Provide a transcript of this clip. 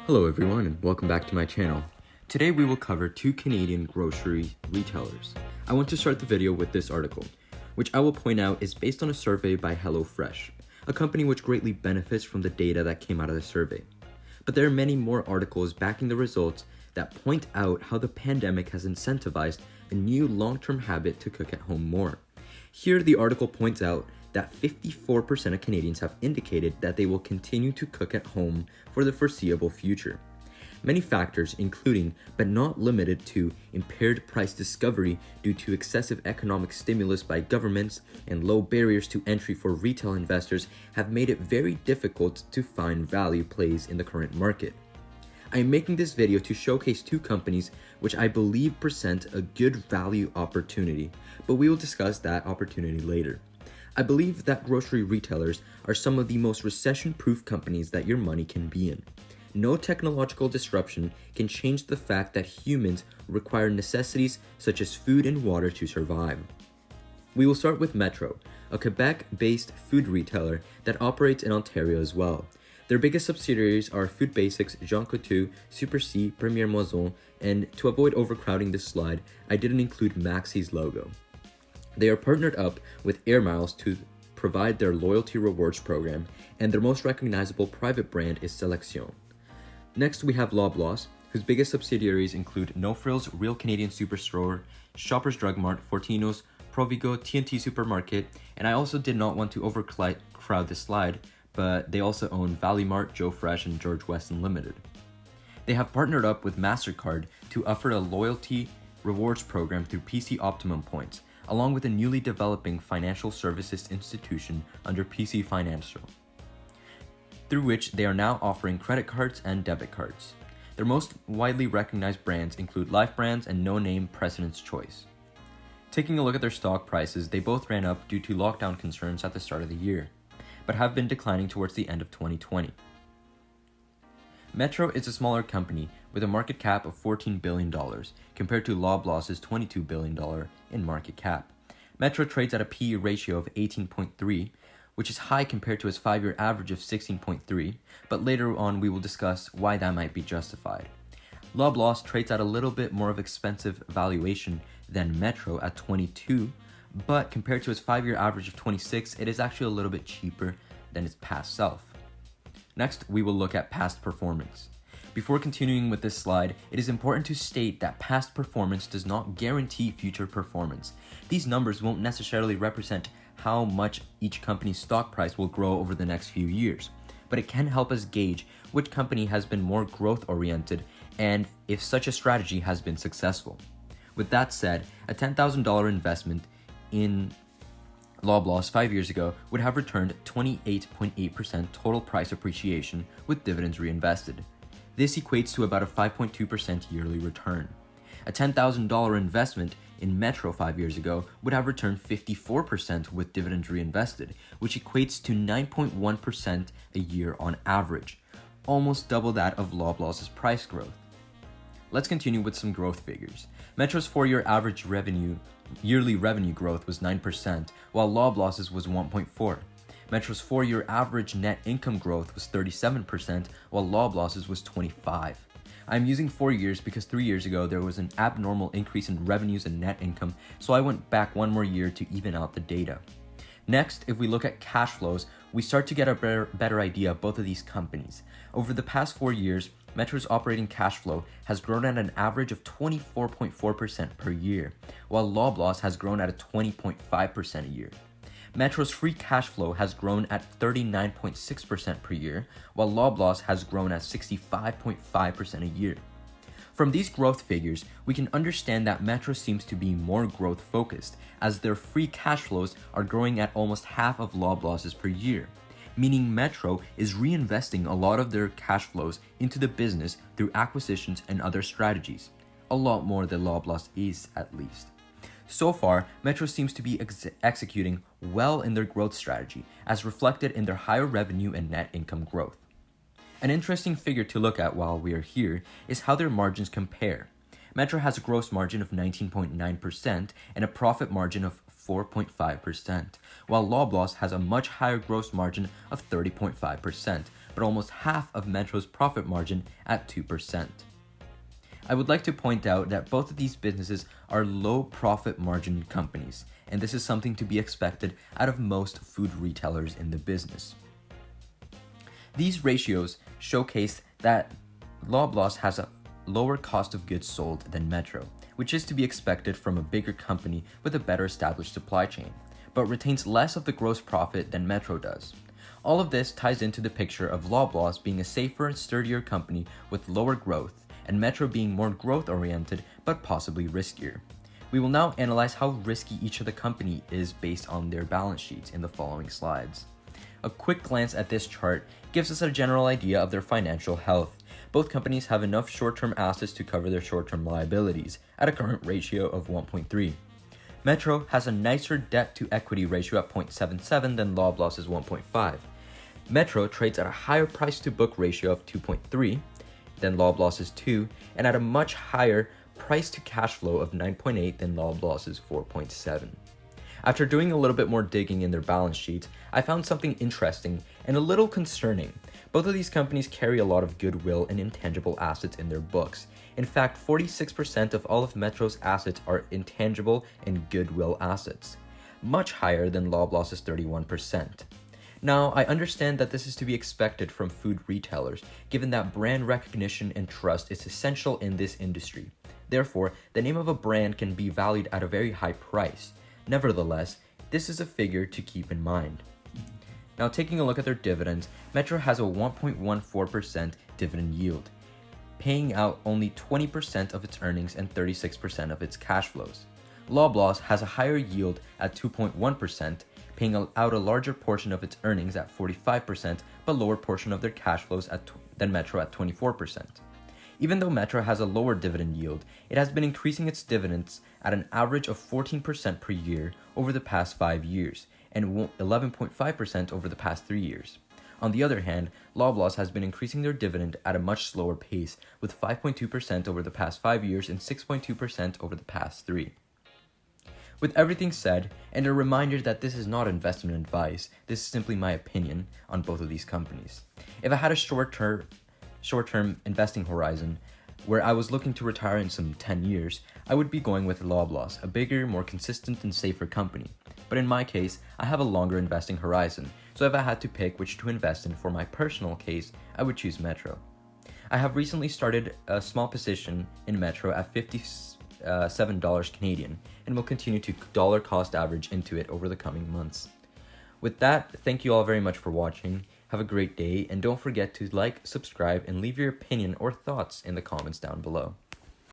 Hello everyone and welcome back to my channel. Today we will cover two Canadian grocery retailers. I want to start the video with this article, which I will point out is based on a survey by HelloFresh, a company which greatly benefits from the data that came out of the survey. But there are many more articles backing the results that point out how the pandemic has incentivized a new long-term habit to cook at home more. Here the article points out that 54% of Canadians have indicated that they will continue to cook at home for the foreseeable future. Many factors, including but not limited to impaired price discovery due to excessive economic stimulus by governments and low barriers to entry for retail investors, have made it very difficult to find value plays in the current market. I am making this video to showcase two companies which I believe present a good value opportunity, but we will discuss that opportunity later. I believe that grocery retailers are some of the most recession-proof companies that your money can be in. No technological disruption can change the fact that humans require necessities such as food and water to survive. We will start with Metro, a Quebec-based food retailer that operates in Ontario as well. Their biggest subsidiaries are Food Basics, Jean Coutu, Super C, Première Moisson, and to avoid overcrowding this slide, I didn't include Maxi's logo. They are partnered up with Air Miles to provide their loyalty rewards program, and their most recognizable private brand is Selection. Next, we have Loblaws, whose biggest subsidiaries include No Frills, Real Canadian Superstore, Shoppers Drug Mart, Fortinos, Provigo, TNT Supermarket, and I also did not want to overcrowd this slide, but they also own Valley Mart, Joe Fresh, and George Weston Limited. They have partnered up with MasterCard to offer a loyalty rewards program through PC Optimum Points, along with a newly developing financial services institution under PC Financial, through which they are now offering credit cards and debit cards. Their most widely recognized brands include Life Brands and no-name President's Choice. Taking a look at their stock prices, they both ran up due to lockdown concerns at the start of the year, but have been declining towards the end of 2020. Metro is a smaller company with a market cap of $14 billion compared to Loblaws' $22 billion in market cap. Metro trades at a PE ratio of 18.3, which is high compared to its 5-year average of 16.3, but later on we will discuss why that might be justified. Loblaws trades at a little bit more of expensive valuation than Metro at 22, but compared to its 5-year average of 26, it is actually a little bit cheaper than its past self. Next, we will look at past performance. Before continuing with this slide, it is important to state that past performance does not guarantee future performance. These numbers won't necessarily represent how much each company's stock price will grow over the next few years, but it can help us gauge which company has been more growth-oriented and if such a strategy has been successful. With that said, a $10,000 investment in Loblaws 5 years ago would have returned 28.8% total price appreciation with dividends reinvested. This equates to about a 5.2% yearly return. A $10,000 investment in Metro 5 years ago would have returned 54% with dividends reinvested, which equates to 9.1% a year on average, almost double that of Loblaws' price growth. Let's continue with some growth figures. Metro's 4-year average yearly revenue growth was 9%, while Loblaws' was 1.4%. Metro's 4-year average net income growth was 37%, while Loblaws' was 25%. I'm using 4 years because 3 years ago there was an abnormal increase in revenues and net income, so I went back one more year to even out the data. Next, if we look at cash flows, we start to get a better idea of both of these companies. Over the past 4 years, Metro's operating cash flow has grown at an average of 24.4% per year, while Loblaws has grown at a 20.5% a year. Metro's free cash flow has grown at 39.6% per year, while Loblaws has grown at 65.5% a year. From these growth figures, we can understand that Metro seems to be more growth focused, as their free cash flows are growing at almost half of Loblaws' per year, meaning Metro is reinvesting a lot of their cash flows into the business through acquisitions and other strategies, a lot more than Loblaws is at least. So far, Metro seems to be executing well in their growth strategy, as reflected in their higher revenue and net income growth. An interesting figure to look at while we are here is how their margins compare. Metro has a gross margin of 19.9% and a profit margin of 4.5%, while Loblaws has a much higher gross margin of 30.5%, but almost half of Metro's profit margin at 2%. I would like to point out that both of these businesses are low profit margin companies, and this is something to be expected out of most food retailers in the business. These ratios showcase that Loblaws has a lower cost of goods sold than Metro, which is to be expected from a bigger company with a better established supply chain, but retains less of the gross profit than Metro does. All of this ties into the picture of Loblaws being a safer and sturdier company with lower growth, and Metro being more growth-oriented but possibly riskier. We will now analyze how risky each of the company is based on their balance sheets in the following slides. A quick glance at this chart gives us a general idea of their financial health. Both companies have enough short-term assets to cover their short-term liabilities at a current ratio of 1.3. Metro has a nicer debt-to-equity ratio at 0.77 than Loblaws' 1.5. Metro trades at a higher price-to-book ratio of 2.3 than Loblaws' 2, and at a much higher price-to-cash flow of 9.8 than Loblaws' 4.7. After doing a little bit more digging in their balance sheets, I found something interesting and a little concerning. Both of these companies carry a lot of goodwill and intangible assets in their books. In fact, 46% of all of Metro's assets are intangible and goodwill assets, much higher than Loblaws' 31%. Now, I understand that this is to be expected from food retailers, given that brand recognition and trust is essential in this industry. Therefore, the name of a brand can be valued at a very high price. Nevertheless, this is a figure to keep in mind. Now, taking a look at their dividends, Metro has a 1.14% dividend yield, paying out only 20% of its earnings and 36% of its cash flows. Loblaws has a higher yield at 2.1%, paying out a larger portion of its earnings at 45%, but lower portion of their cash flows than Metro at 24%. Even though Metro has a lower dividend yield, it has been increasing its dividends at an average of 14% per year over the past 5 years, and 11.5% over the past 3 years. On the other hand, Loblaws has been increasing their dividend at a much slower pace, with 5.2% over the past 5 years and 6.2% over the past 3. With everything said, and a reminder that this is not investment advice, this is simply my opinion on both of these companies. If I had a short-term investing horizon where I was looking to retire in some 10 years, I would be going with Loblaws, a bigger, more consistent and safer company. But in my case, I have a longer investing horizon, so if I had to pick which to invest in for my personal case, I would choose Metro. I have recently started a small position in Metro at $57 Canadian, and will continue to dollar cost average into it over the coming months. With that, thank you all very much for watching. Have a great day, and don't forget to like, subscribe, and leave your opinion or thoughts in the comments down below.